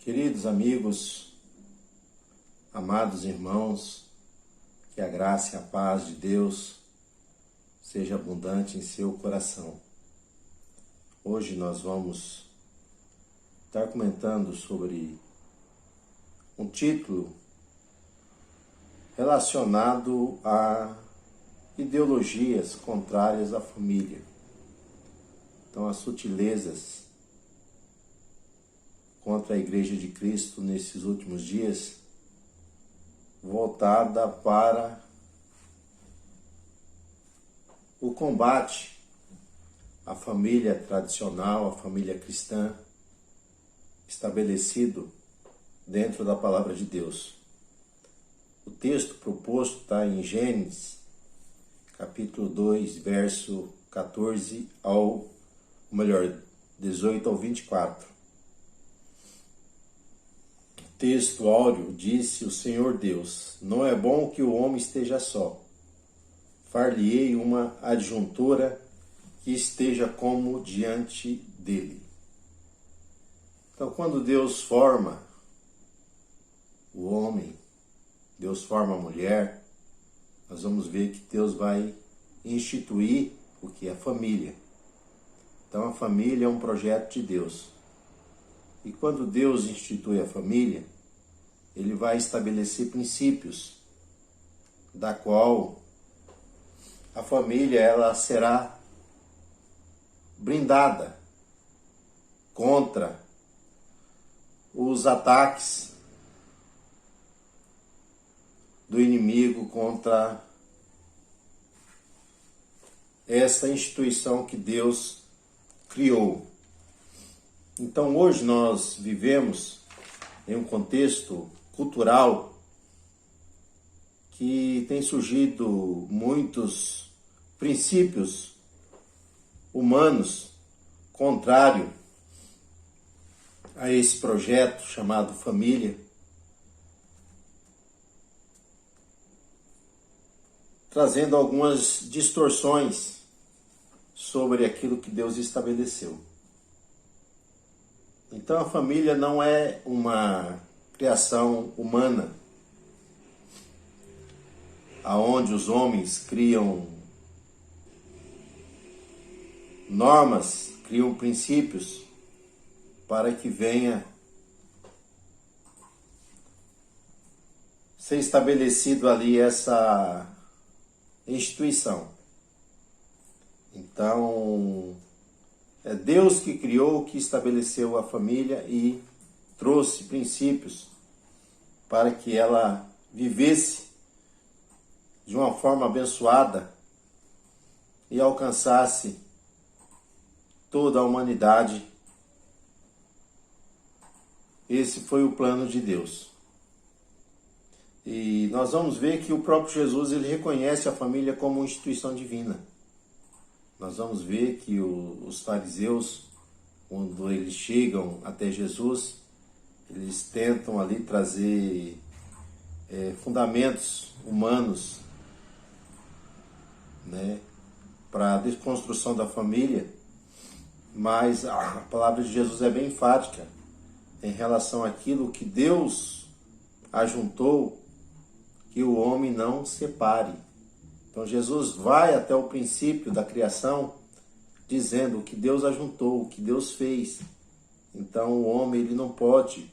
Queridos amigos, amados irmãos, que a graça e a paz de Deus seja abundante em seu coração. Hoje nós vamos estar comentando sobre um título relacionado a ideologias contrárias à família. Então, as sutilezas contra a Igreja de Cristo nesses últimos dias, voltada para o combate à família tradicional, à família cristã, estabelecido dentro da Palavra de Deus. O texto proposto está em Gênesis, capítulo 2, verso 14 18 ao 24. Texto áureo, disse o Senhor Deus: não é bom que o homem esteja só. Far-lhe-ei uma adjuntora que esteja como diante dele. Então, quando Deus forma o homem, Deus forma a mulher, nós vamos ver que Deus vai instituir o que é família. Então, a família é um projeto de Deus. E quando Deus institui a família, Ele vai estabelecer princípios, da qual a família ela será blindada contra os ataques do inimigo contra essa instituição que Deus criou. Então, hoje nós vivemos em um contexto cultural que tem surgido muitos princípios humanos contrários a esse projeto chamado família, trazendo algumas distorções sobre aquilo que Deus estabeleceu. Então, a família não é uma criação humana, aonde os homens criam normas, criam princípios para que venha ser estabelecido ali essa instituição. Então, é Deus que criou, que estabeleceu a família e trouxe princípios para que ela vivesse de uma forma abençoada e alcançasse toda a humanidade. Esse foi o plano de Deus. E nós vamos ver que o próprio Jesus ele reconhece a família como uma instituição divina. Nós vamos ver que os fariseus, quando eles chegam até Jesus, eles tentam ali trazer fundamentos humanos, né, para a desconstrução da família, mas a palavra de Jesus é bem enfática em relação àquilo que Deus ajuntou, que o homem não separe. Então Jesus vai até o princípio da criação, dizendo o que Deus ajuntou, o que Deus fez. Então o homem ele não pode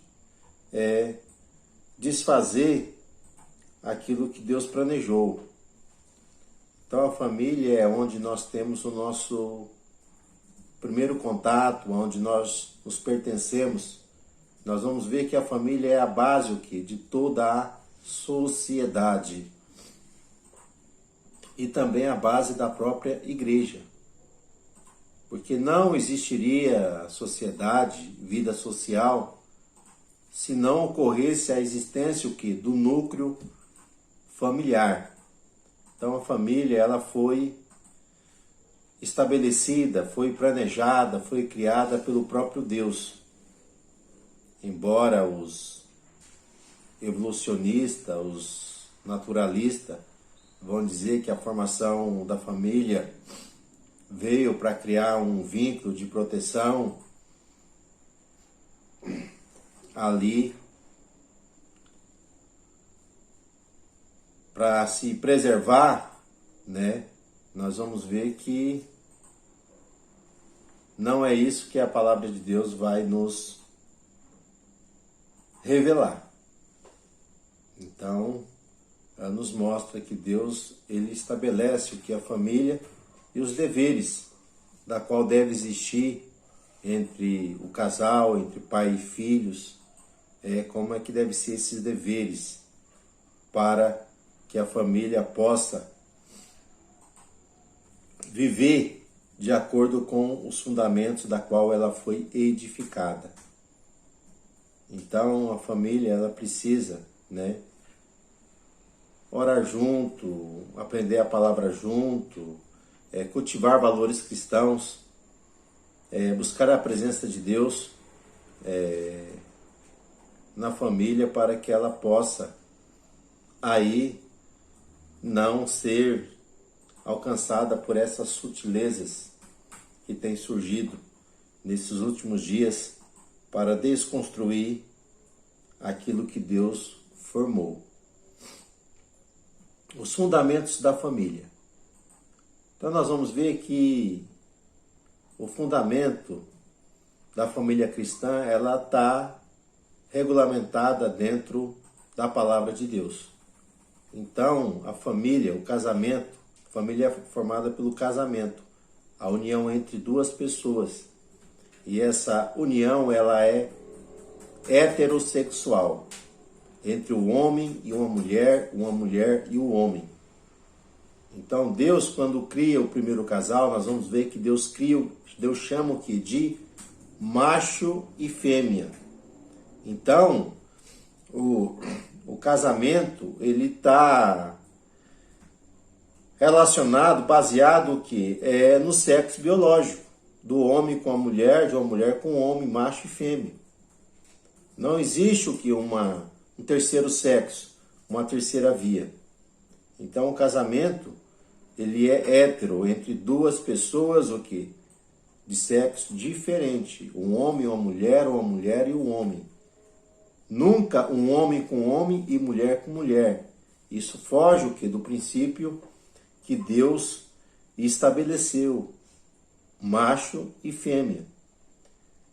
desfazer aquilo que Deus planejou. Então a família é onde nós temos o nosso primeiro contato, onde nós nos pertencemos. Nós vamos ver que a família é a base de toda a sociedade. E também a base da própria igreja. Porque não existiria sociedade, vida social, se não ocorresse a existência do núcleo familiar. Então a família ela foi estabelecida, foi planejada, foi criada pelo próprio Deus. Embora os evolucionistas, os naturalistas, vão dizer que a formação da família veio para criar um vínculo de proteção. ali para se preservar, né? Nós vamos ver que não é isso que a palavra de Deus vai nos revelar. Então, ela nos mostra que Deus, ele estabelece o que é a família e os deveres da qual deve existir entre o casal, entre pai e filhos, como é que deve ser esses deveres para que a família possa viver de acordo com os fundamentos da qual ela foi edificada. Então a família, ela precisa, né, orar junto, aprender a palavra junto, cultivar valores cristãos, buscar a presença de Deus na família para que ela possa aí não ser alcançada por essas sutilezas que têm surgido nesses últimos dias para desconstruir aquilo que Deus formou. Os fundamentos da família. Então nós vamos ver que o fundamento da família cristã, ela está regulamentada dentro da palavra de Deus. Então a família, o casamento, a família é formada pelo casamento, a união entre duas pessoas. E essa união, ela é heterossexual, entre o homem e uma mulher e o homem. Então Deus, quando cria o primeiro casal, nós vamos ver que Deus chama o que? De macho e fêmea. Então, o casamento, ele está relacionado, baseado o quê? No sexo biológico, do homem com a mulher, de uma mulher com o homem, macho e fêmea. Não existe o que? Um terceiro sexo, uma terceira via. Então o casamento, ele é hétero, entre duas pessoas, o quê? De sexo diferente. Um homem e uma mulher e um homem. Nunca um homem com homem e mulher com mulher. Isso foge o quê? Do princípio que Deus estabeleceu, macho e fêmea.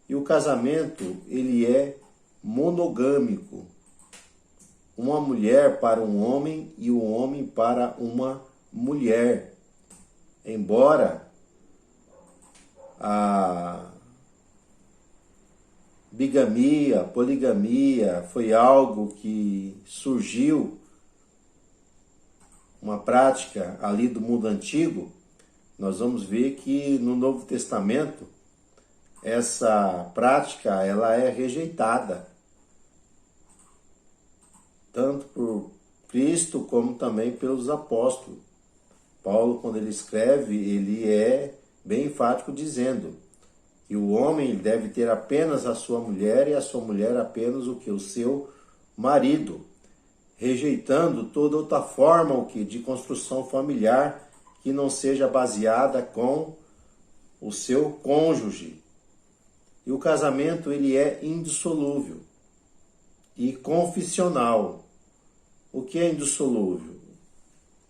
E o casamento, ele é monogâmico. Uma mulher para um homem e um homem para uma mulher. Embora a bigamia, poligamia foi algo que surgiu, uma prática ali do mundo antigo, nós vamos ver que no Novo Testamento essa prática, ela é rejeitada, tanto por Cristo como também pelos apóstolos. Paulo, quando ele escreve, ele é bem enfático dizendo que o homem deve ter apenas a sua mulher e a sua mulher apenas o que? O seu marido, rejeitando toda outra forma o que? De construção familiar que não seja baseada com o seu cônjuge. E o casamento, ele é indissolúvel e confissional. O que é indissolúvel?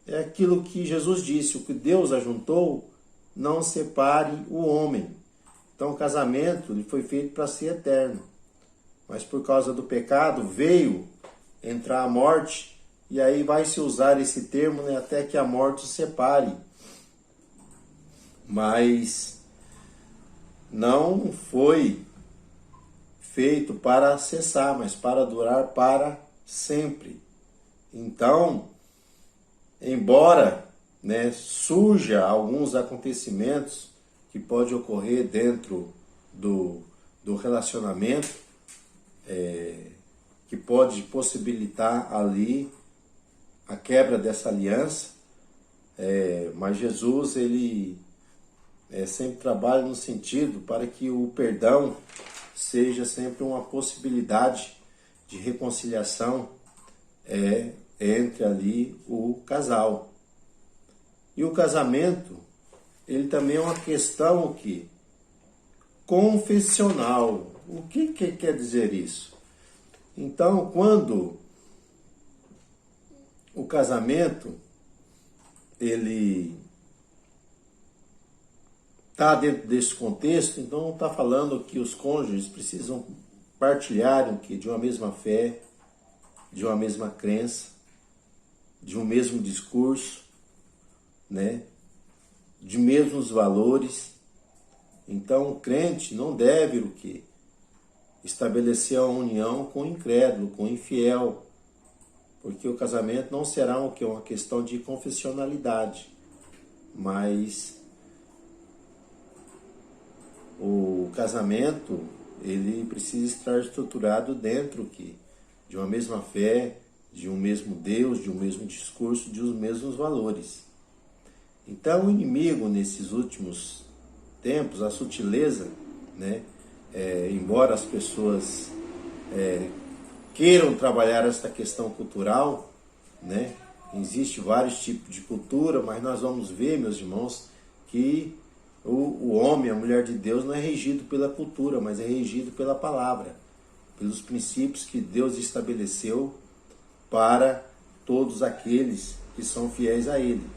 É aquilo que Jesus disse, o que Deus ajuntou, não separe o homem. Então o casamento, ele foi feito para ser eterno. Mas por causa do pecado veio entrar a morte, e aí vai se usar esse termo, né, até que a morte os separe. Mas não foi feito para cessar, mas para durar para sempre. Então, embora, né, surja alguns acontecimentos que pode ocorrer dentro do relacionamento, que pode possibilitar ali a quebra dessa aliança, mas Jesus, ele sempre trabalha no sentido para que o perdão seja sempre uma possibilidade de reconciliação entre ali o casal. E o casamento, ele também é uma questão que confessional. O que quer dizer isso? Então, quando o casamento ele está dentro desse contexto, então está falando que os cônjuges precisam partilhar de uma mesma fé, de uma mesma crença, de um mesmo discurso, né? De mesmos valores. Então o crente não deve o quê? Estabelecer a união com o incrédulo, com o infiel, porque o casamento não será o quê? Uma questão de confessionalidade, mas o casamento ele precisa estar estruturado dentro de uma mesma fé, de um mesmo Deus, de um mesmo discurso, de os mesmos valores. Então o inimigo nesses últimos tempos, a sutileza, né? Embora as pessoas queiram trabalhar essa questão cultural, né? Existe vários tipos de cultura, mas nós vamos ver, meus irmãos, que o homem, a mulher de Deus, não é regido pela cultura, mas é regido pela palavra, pelos princípios que Deus estabeleceu para todos aqueles que são fiéis a Ele.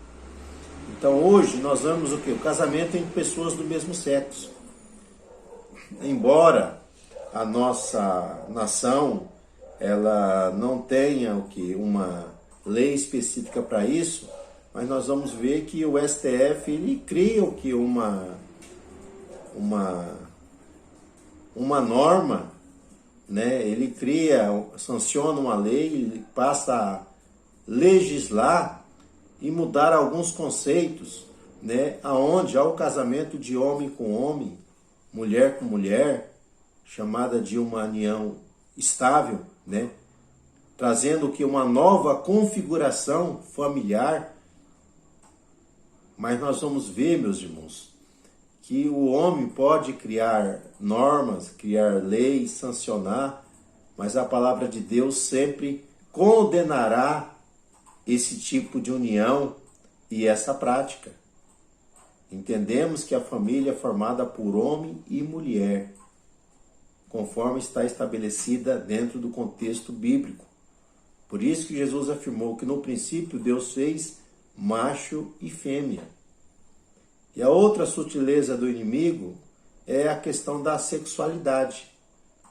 Então hoje nós vemos o quê? O casamento entre pessoas do mesmo sexo. Embora a nossa nação ela não tenha uma lei específica para isso, mas nós vamos ver que o STF ele cria uma norma, né? Ele sanciona uma lei, ele passa a legislar e mudar alguns conceitos, né? Aonde há o casamento de homem com homem, mulher com mulher, chamada de uma união estável, né? Trazendo uma nova configuração familiar. Mas nós vamos ver, meus irmãos, que o homem pode criar normas, criar leis, sancionar, mas a palavra de Deus sempre condenará esse tipo de união e essa prática. Entendemos que a família é formada por homem e mulher, conforme está estabelecida dentro do contexto bíblico. Por isso que Jesus afirmou que no princípio Deus fez macho e fêmea. E a outra sutileza do inimigo é a questão da sexualidade,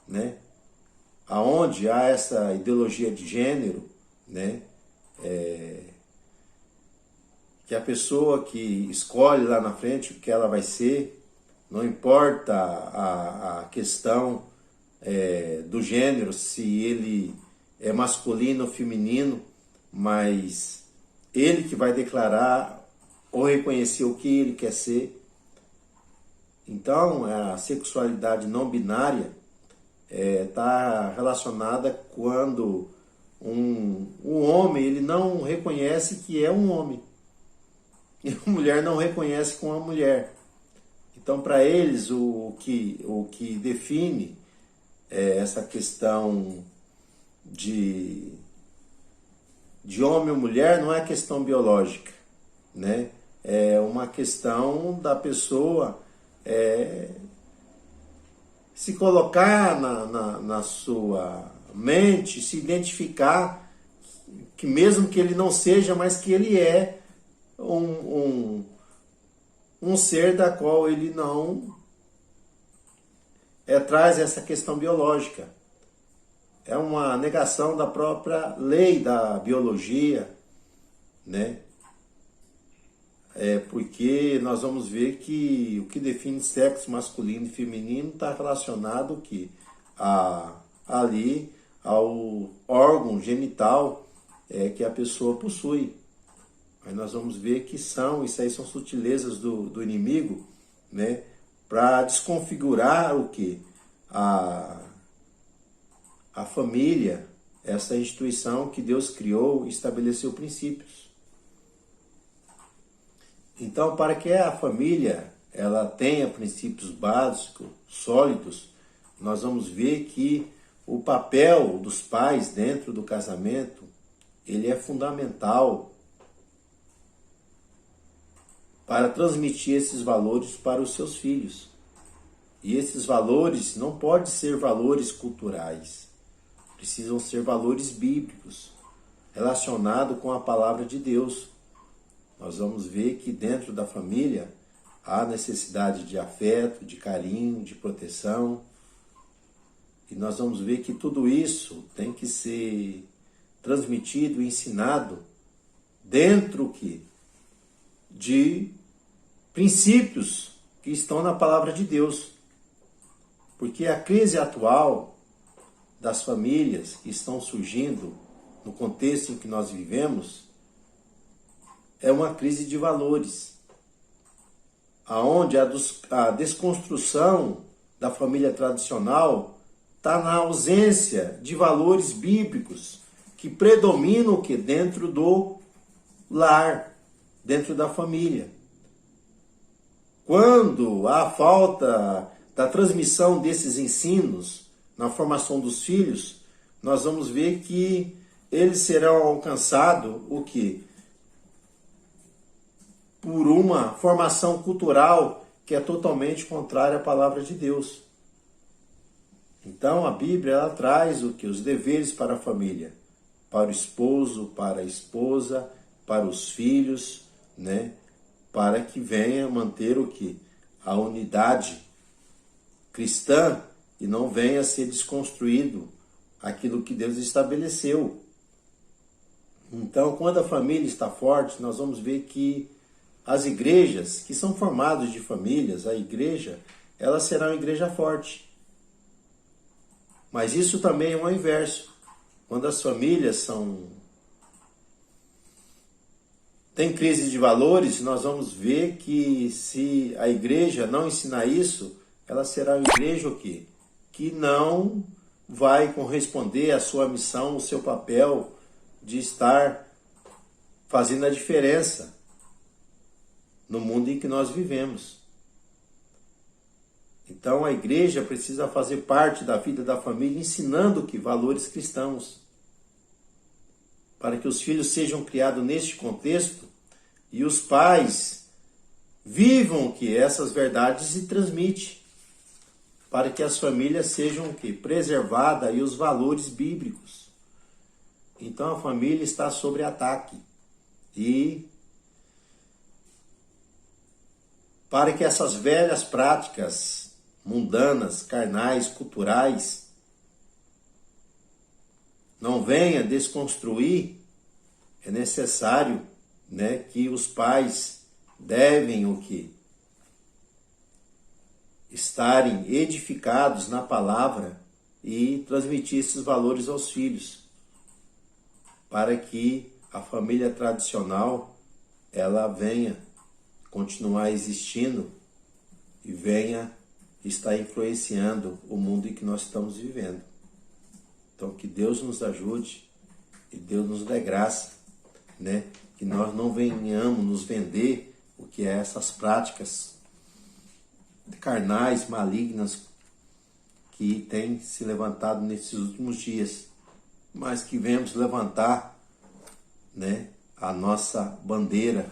né? Aonde há essa ideologia de gênero, né? Que a pessoa que escolhe lá na frente o que ela vai ser, não importa a questão do gênero, se ele é masculino ou feminino, mas ele que vai declarar ou reconhecer o que ele quer ser. Então, a sexualidade não binária está relacionada quando um homem ele não reconhece que é um homem e a mulher não reconhece como uma mulher. Então, para eles, o que define essa questão de homem ou mulher não é questão biológica, né? É uma questão da pessoa se colocar na sua mente, se identificar que mesmo que ele não seja, mas que ele é um ser da qual ele não traz essa questão biológica. É uma negação da própria lei da biologia, né? Porque nós vamos ver que o que define sexo masculino e feminino está relacionado ali ao órgão genital que a pessoa possui. Mas nós vamos ver que isso aí são sutilezas do inimigo, né? Para desconfigurar a família, essa instituição que Deus criou e estabeleceu princípios. Então, para que a família ela tenha princípios básicos, sólidos, nós vamos ver que o papel dos pais dentro do casamento, ele é fundamental para transmitir esses valores para os seus filhos. E esses valores não podem ser valores culturais, precisam ser valores bíblicos, relacionados com a palavra de Deus. Nós vamos ver que dentro da família há necessidade de afeto, de carinho, de proteção. E nós vamos ver que tudo isso tem que ser transmitido e ensinado dentro de princípios que estão na palavra de Deus. Porque a crise atual das famílias que estão surgindo no contexto em que nós vivemos é uma crise de valores, aonde a desconstrução da família tradicional está na ausência de valores bíblicos que predominam dentro do lar, dentro da família. Quando há falta da transmissão desses ensinos na formação dos filhos, nós vamos ver que eles serão alcançados por uma formação cultural que é totalmente contrária à palavra de Deus. Então a Bíblia ela traz os deveres para a família, para o esposo, para a esposa, para os filhos, né? Para que venha manter a unidade cristã e não venha a ser desconstruído aquilo que Deus estabeleceu. Então, quando a família está forte, nós vamos ver que as igrejas, que são formadas de famílias, a igreja, ela será uma igreja forte. Mas isso também é o inverso. Quando as famílias têm crise de valores, nós vamos ver que se a igreja não ensinar isso, ela será uma igreja que não vai corresponder à sua missão, o seu papel de estar fazendo a diferença no mundo em que nós vivemos. Então a igreja precisa fazer parte da vida da família, ensinando valores cristãos, para que os filhos sejam criados neste contexto e os pais vivam essas verdades e transmitem, para que as famílias sejam preservadas e os valores bíblicos. Então a família está sob ataque. E para que essas velhas práticas mundanas, carnais, culturais não venham desconstruir, é necessário, né, que os pais devem estarem edificados na palavra e transmitir esses valores aos filhos, para que a família tradicional ela venha continuar existindo e venha estar influenciando o mundo em que nós estamos vivendo. Então que Deus nos ajude e Deus nos dê graça, né? Que nós não venhamos nos vender o que é essas práticas carnais, malignas que têm se levantado nesses últimos dias, mas que venhamos levantar, né, a nossa bandeira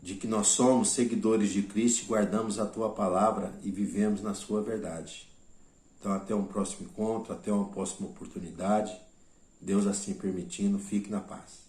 de que nós somos seguidores de Cristo e guardamos a Tua palavra e vivemos na Sua verdade. Então até um próximo encontro, até uma próxima oportunidade. Deus assim permitindo, fique na paz.